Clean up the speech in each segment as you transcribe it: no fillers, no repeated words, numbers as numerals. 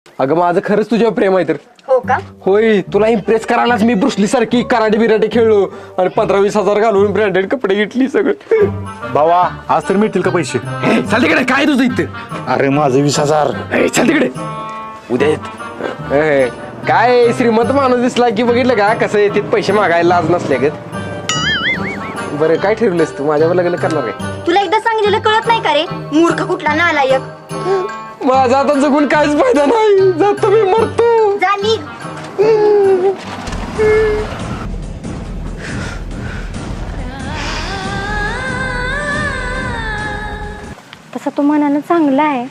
अगं माझं खरंच तुझ्यावर प्रेम आहे तर. हो का? होय, तुला इम्प्रेस करायलाच मी ब्रुसली सारखी कराटे बिराटे खेळलो आणि 15-20 हजार घालून ब्रँडेड कपडे घेतली सगळं. भावा आज तर मिळतील का पैसे? चल तिकडे, काय तुझं इथं? अरे माझे 20,000. चल तिकडे, उद्या येत. काय श्रीमंत माणूस दिसला की बघितलं का कसं येते पैसे मागायला लाज नसल्या ग. बरं काय ठरवलंस तू, माझ्यावर लग्न करणार आहे? तुला एकदा सांगितलेलं कळत नाही का रे, मूर्ख कुठला नालायक. माझा आता जगून काहीच फायदा नाही, जातो मी मरतो. जा निघ. तसा तो मनानं चांगला आहे.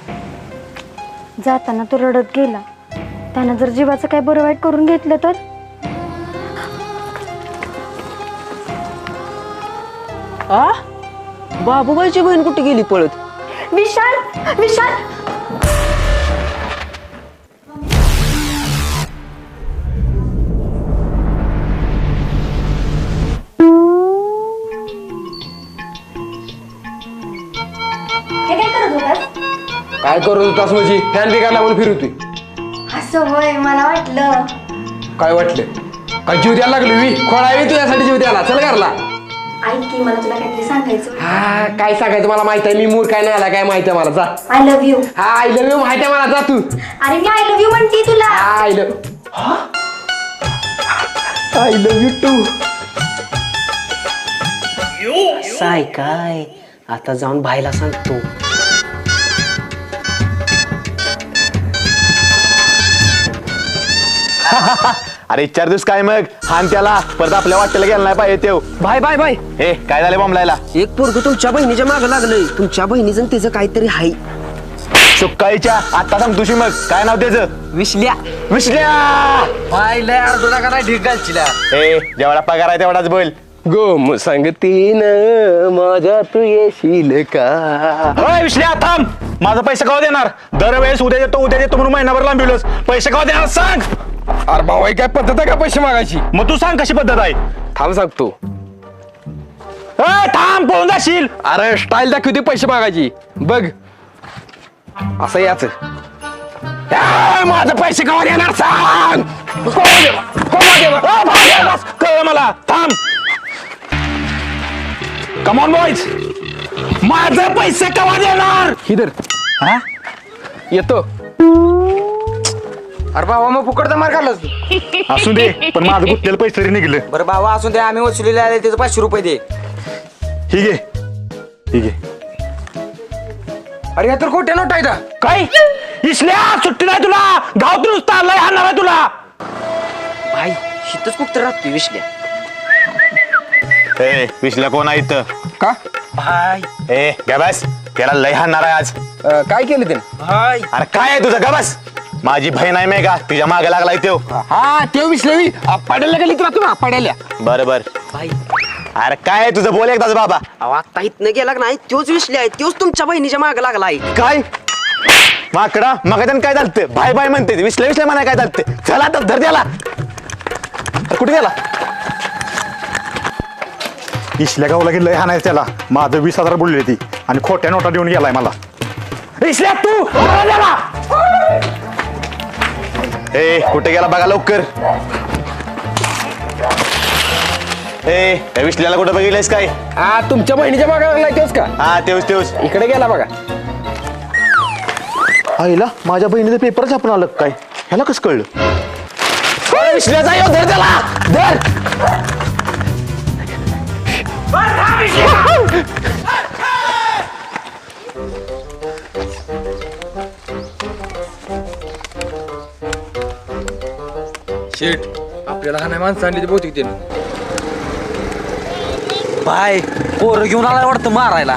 जाताना तो रडत गेला. त्यानं जर जीवाचं काय बरं वाईट करून घेतलं तर? बाबूबाईची बहीण कुठे गेली पळत? विशाल, विशाल, हे काय करत होतास? काय करत होतास म्हणजे? फॅन बिगार लावून फिरवतोय. असं होय, मला वाटलं. काय वाटलं? काय जीव द्यायला लागलो मी? खोळावी तुझ्यासाठी जीव द्यायला. चल घरला. ऐक की, मला तुला काहीतरी सांगायचं. हा काय सांगायचं मला माहित आहे. मी मूर काय नाही आला काय माहिती आहे मला. जा. I love you. हा आय लव्ह यू माहिती आहे मला. जा तू. अरे मी आय लव्ह यू म्हणते तुला. I love you too. साय काय आता जाऊन भाईला सांगतो. अरे 4 दिवस काय मग हान त्याला परत आपल्या वाटेला गेला नाही पाहिजे तेव. भाई भाई भाई हे काय झालं बॉम्बलायला? एक पोरग तुमच्या बहिणीच्या मागं लागलंय. तुमच्या बहिणीचं आणि तिचं काहीतरी हाय. सुकाळीच्या आता सांग तुझी मग काय नाव त्याचं? विसल्या. विश्ल्या. भाईला अर्धोला का नाही ढीक घालचिला. ए जेवढा पगार आहे तेवढाच बोल. गोम संगतीन माझ्या तू येशील का? होय विश्ल्या थांब. माझा पैसा केव्हा देणार? दरवेळेस उद्या देतो म्हणून महिनाभर लांबवलंस. पैसे केव्हा देणार सांग? अरे भाऊ काय पद्धत आहे का पैसे मागायची? मग तू सांग कशी पद्धत आहे? थांब सांगतो. थांब पळून जाशील. अरे स्टाईल दाखवते पैसे मागायची बघ. असं याच माझं पैसे केव्हा देणार सांग? कळलं मला. थांब. कमॉन बॉयज, माझं पैसे केव्हा देणार? इधर हा येतो. अरे बाबा मग फुकटचा मार खाल्लास तू. असू दे पण माझं गुत्तेलं पैसे तरी निघले. बरं बाबा असून ते आम्ही वसुलीला आले त्याचं 500 रुपये दे. ठीक आहे ठीक आहे. अरे या तर खोट्या नोट आहे का? काय इसल्या सुट्टी नाही तुला. गाव तू नुसता लय हाणार आहे तुला. भाई शितच कुठं राहतोय विसल्या. ए विसल्या कोण आहे इथं? का? भाई ए गबस त्याला लय हाणार आहे आज. काय केलं त्याने? भाई अरे काय आहे तुझं गबस? माझी बहीण आहे मेघा तिच्या मागे लागलाय तो. हा ते विसलेवी पाड्याला गेली तुला तुला पाड्याला. बरं बरं. भाई अरे काय आहे तुझं बोल एकदाच बाबा. अहो आता इथनं गेला का नाही तोच विसल्या आहे. तोच तुमच्या बहिणीच्या मागं लागलाय. काय माकडा मग काय झालं? भाई भाई म्हणते विसल्या विसल्या म्हणा काय झालं? चला तर धर द्याला. कुठे गेला? इसल्या गावला गेलं हाणायचं त्याला. माझं 20,000 बोलली ती आणि खोट्या नोटा देऊन गेलाय मला. इसल्या तू ए कुठे गेला बघा लवकर. ए त्या विसल्याला कुठं बघितलंयस काय? हा तुमच्या बहिणीच्या मागे लागलाय तोच का? हा तेवच इकडे गेला बघा. आईला माझ्या बहिणीचं पेपर छापून आलं काय? ह्याला कसं कळलं? विसल्याचा येऊ धर त्याला धर. शेट आपल्याला हा नाही माणसं आणली बहुतेक त्यानं. भाई पोरं घेऊन आला वाटतं मारायला.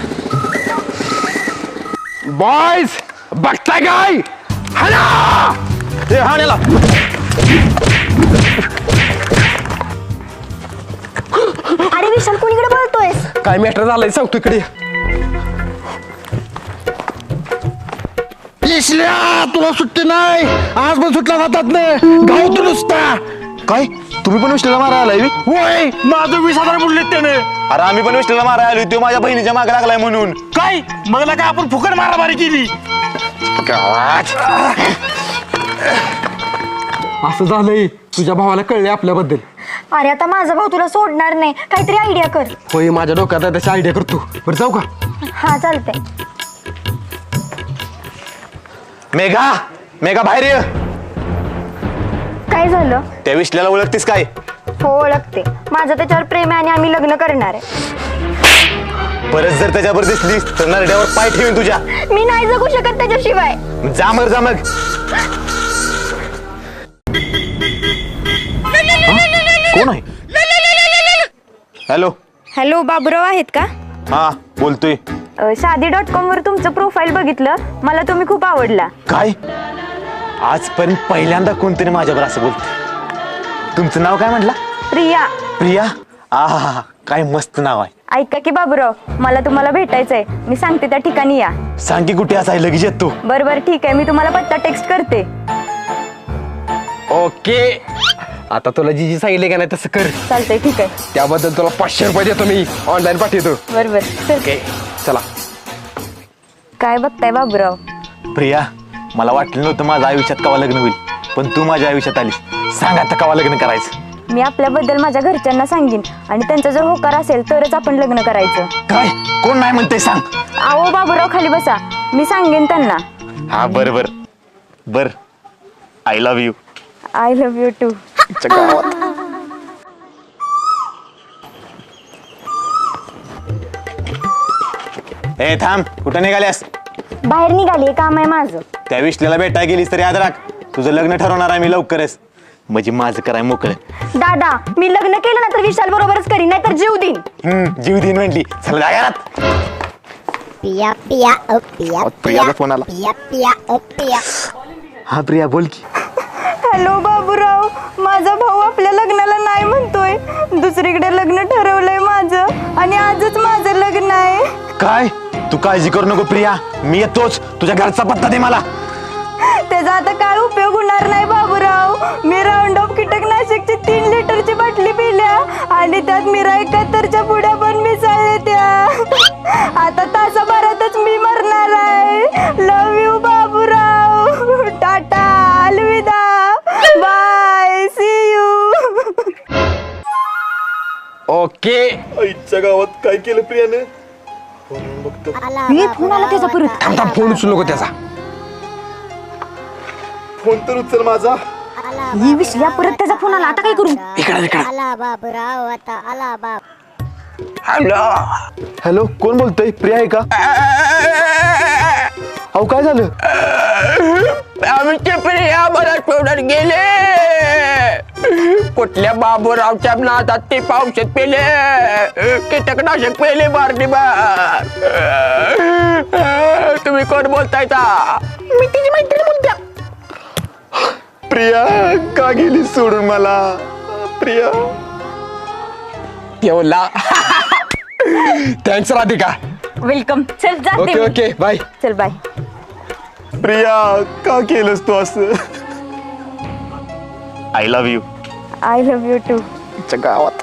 बॉयज बघताय काय? हॅलो ते हाण्याला अरे विशाल कोणीकडे बोलतोयस? काय मॅटर झालंय सांगतो इकडे. इसल्या तुला सुट्टी नाही. आज पण सुटला जातात ना गाव तू नुसता. काय तुम्ही पण विसल्याला मारा आलाय? होय माझं 20,000 बोलले त्याने. अरे आम्ही पण विसल्याला मारा आलोय. तो माझ्या बहिणीच्या मागे लागलाय म्हणून. काय मग काय आपण फुकट मारामारी केली गावात? असं झालंय तुझ्या भावाला कळले आपल्याबद्दल. अरे आता माझा भाऊ तुला सोडणार नाही, काहीतरी आयडिया कर. होय माझ्या डोक्यात आहे तशी आयडिया करतो. बरं जाऊ का? हा चालतंय. मेघा मेघा बाहेर ये. काय झालं? त्या विश्ल्याला ओळखतीस काय? हो ओळखते. माझं त्याच्यावर प्रेम आहे आणि आम्ही लग्न करणार आहे. परत जर त्याच्यावर दिसलीस तर नरड्यावर पाय ठेवीन तुझ्या. मी नाही जगू शकत त्याच्याशिवाय. जा मग जा मग. कोण आहे? हॅलो. हॅलो बाबूराव आहेत का? हा बोलतोय. शादी.com वर तुमचं प्रोफाईल बघितलं, मला तुम्ही खूप आवडला. काय? आजपर्यंत पहिल्यांदा कोणतरी माझ्यावर असं बोलत. तुमचं नाव काय म्हटलं? प्रिया. प्रिया. आहा काय मस्त नाव आहे. ऐका की बाबूराव, मला तुम्हाला भेटायचंय. मी सांगते त्या ठिकाणी या. सांग की कुठे असाय लगेच येतो. बरं ठीक आहे, मी तुम्हाला पत्ता टेक्स्ट करते. ओके. आता तुला जी सांगितले का नाही तसं कर. चालतंय ठीक आहे. त्याबद्दल तुला 500 रुपये देतो मी. ऑनलाईन पाठवतो. बरोबर चल. ओके चला. काय बघताय बाबूराव? प्रिया मला वाटलं नव्हतं माझ्या आयुष्यात कवा लग्न होईल, पण तू माझ्या आयुष्यात आलीस. सांग आता कवा लग्न करायचं. मी आपल्याबद्दल माझ्या घरच्यांना सांगेन आणि त्यांचा जर होकार असेल तरच आपण लग्न करायचं. काय? कोण नाही म्हणते सांग. आओ बाबूराव खाली बसा, मी सांगेन त्यांना. हा बर बर बर. I love you. I love you too. ए थांब, कुठं निघाल्यास? बाहेर निघाली, काम आहे माझं. त्या विश्ल्याला भेटाय गेलीस तर याद राख, तुझं लग्न ठरवणार आहे मी लवकरच. म्हणजे माझं कराय मोकळं. दादा मी लग्न केलं ना तर विशाल बरोबरच करीन, नाही तर जीव देईन. जीव दिन म्हटली. चला जा घरात. पिया पिया पिया प्रियाचा फोन आला. पिया पिया पिया. हा प्रिया बोल की. हॅलो बाबूराव, माझा भाऊ आपल्या लग्नाला नाही म्हणतोय. दुसरीकडे लग्न ठरवलंय माझं आणि आजच माझं लग्न आहे. काय? तू काळजी करू नको प्रिया, मी येतोच. तुझ्या घरचा पत्ता दे मला. त्याचा आता काय उपयोग होणार नाही बाबूराव. मी राऊंड ऑफ कीटकनाशकची 3 लिटरची बाटली पिल्या आणि त्यात मीरा 71च्या पुड्या पण मिसळले त्या. आता तासाभरातच मी मरणार आहे. लव यू बाबूराव. टाटा, अलविदा, बाय, सी यू. ओके. आईच्या गावात काय केलं प्रियाने? फोन आला त्याचा परत. थांब थांब, फोन उचलू नको त्याचा. फोन तर उचल माझा. ही विसल्या परत त्याचा फोन आला, आता काय करू? इकडे इकडे. आला बाबूराव आता आला बाब. हॅलो, कोण बोलतोय? प्रिया आहे का? अहो काय झालं? आमचे प्रिया मला सोडून गेले. कुठल्या बाबूरावच्या नादात ते पावसात पेले, कीटकनाशक पेले बारडी बार. तुम्ही कोण बोलताय? मी तिची मैत्रीण बोलत्या. प्रिया का गेली सोडून मला? प्रिया ठेवला. थँक्स राधिका. वेलकम. चल जाते ओके मी. Okay bye. चल बाय. प्रिया का केलंस तू असं? I love you. I love you too. गावात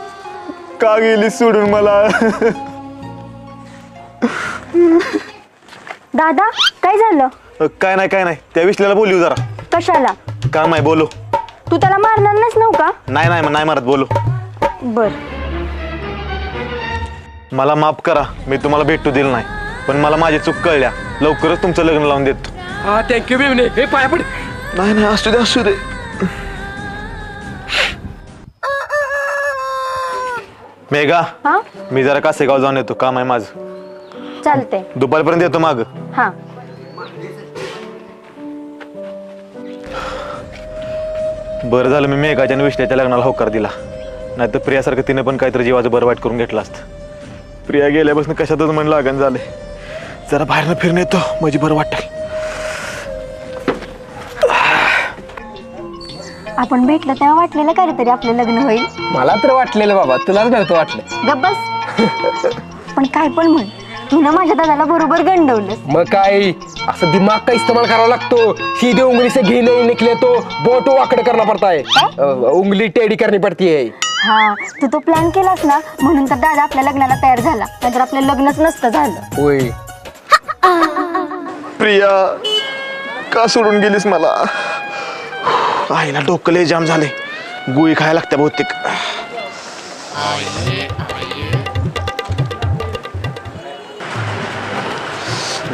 का गेली सोडून मला? दादा काय झालं? काय नाही त्या विश्ल्याला बोलू जरा. कशाला? काम आहे, बोलो. तू त्याला मारणार नाहीस नव का? नाही मारत, बोलो. बर. मला माफ करा, मी तुम्हाला भेटू दिलं नाही, पण मला माझी चूक कळल्या. लवकरच तुमचं लग्न लावून देतो. हा थँक्यू बेवणे. हे पाया पड. नाही असू दे. मेघा, हा मी जरा कासेगाव जाऊन येतो, काम आहे माझं. चालते. दुपारपर्यंत येतो माग. हा बरं झालं मी मेघाच्या आणि विश्ल्याच्या लग्नाला होकार दिला, नाहीतर प्रियासारखं तिने पण काहीतरी जीवाचं बरं वाईट करून घेतलं असतं. प्रिया गेल्यापासून कशातच मन लागण झाले. जरा बाहेरनं फिरून येतो म्हणजे बरं वाटेल. आपण भेटलं तेव्हा वाटलेलं काहीतरी आपलं लग्न होईल. मला तर वाटलेलं बाबा, तुलाच नव्हतं वाटलं. गब्बस. पण काय पण म्हण, तू ना माझ्या दादाला बरोबर गंडवलं. मग काय, असं दिमाग का इस्तेमाल करावा लागतो. सीधे उंगली से घी नहीं निकले तो बोटो वाकड करना पड़ता है. उंगली टेढ़ी करनी पड़ती है. हा तू तो प्लॅन केलास ना, म्हणून तर दादा आपल्या लग्नाला तयार झाला, नाहीतर आपलं लग्नच नसतं झालं. होय. प्रिया का सोडून गेलीस मला? आईला डोकं लय जाम झाले, गुळी खायला लागते बहुतेक.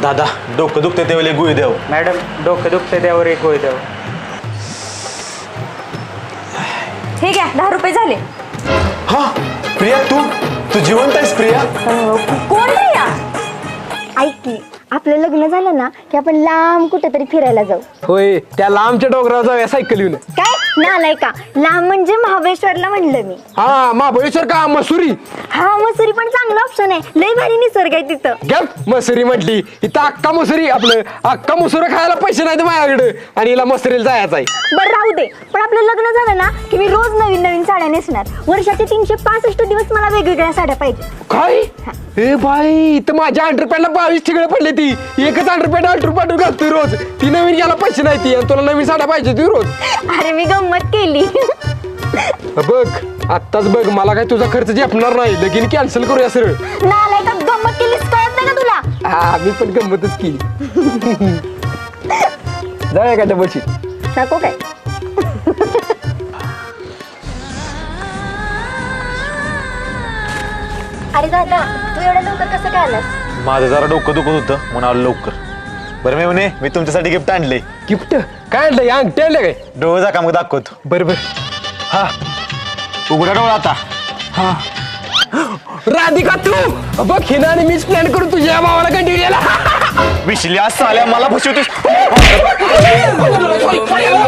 दादा डोकं दुखते तेवढे गुळी देव. मॅडम डोकं दुखते त्यावर एक गोळी द्यावं. ठीक आहे 10 रुपये झाले. हा प्रिया, तू जिवंत आहेस प्रिया? कोण प्रिया? ऐक की, आपलं लग्न झालं ना की आपण लांब कुठेतरी फिरायला जाऊ. होय, त्या लांबच्या डोंगरावर जाऊया सायकल येऊन. काय नालाय का? लांब म्हणजे महाबळेश्वरला म्हणलं मी. हा महाबळेश्वर का मसुरी? हा मसुरी पण चांगला ऑप्शन आहे, लय भारी निसर्ग आहे तिथं. गप, मसुरी म्हटली इथं अक्का मसुरी, आपलं अक्का मसुरा खायला पैसे नाही माझ्याकडे आणि हिला मसुरीला जायचं आहे. बरं राहू दे, पण आपलं लग्न झालं ना की मी रोज नवीन नवीन साड्या नेसणार. वर्षाचे 365 दिवस मला वेगवेगळ्या साड्या पाहिजे. काय? ए बाई, इथं माझ्या अंडरपॅन्टला 22 ठिगळे पडले. ती एकच अंडरपॅन्ट अल्टर घालतोय रोज. ती नवीन घ्यायला पैसे नाही ती, आणि तुला नवीन साड्या पाहिजे ती रोज. अरे मी गंमत केली. बघ आत्ताच बघ, मला काय तुझा खर्च झेपणार नाही. लगीन कॅन्सल करूया सरळ. नालाय का? गंमत केलीस कळत नाही का तुला? हा मी पण गंमतच केली. जाऊया का डबलची? नको काय? अरे दादा, तू एवढ्या लवकर कसं काय आलास? माझं जरा डोकं दुखत होतं म्हणून आलो लवकर. बरं मी म्हणे, मी तुमच्यासाठी गिफ्ट आणले. गिफ्ट काय आणलं? या अंगठी आणलं काय? डोळा का मग दाखवतो. बरोबर. हा उघडा डोळा आता. हा राधिका, तू बघ हिना आणि मीच प्लॅन करून तुझ्या भावाला कंटिन्यू विशल्या साल्या मला फसवतोस. केला.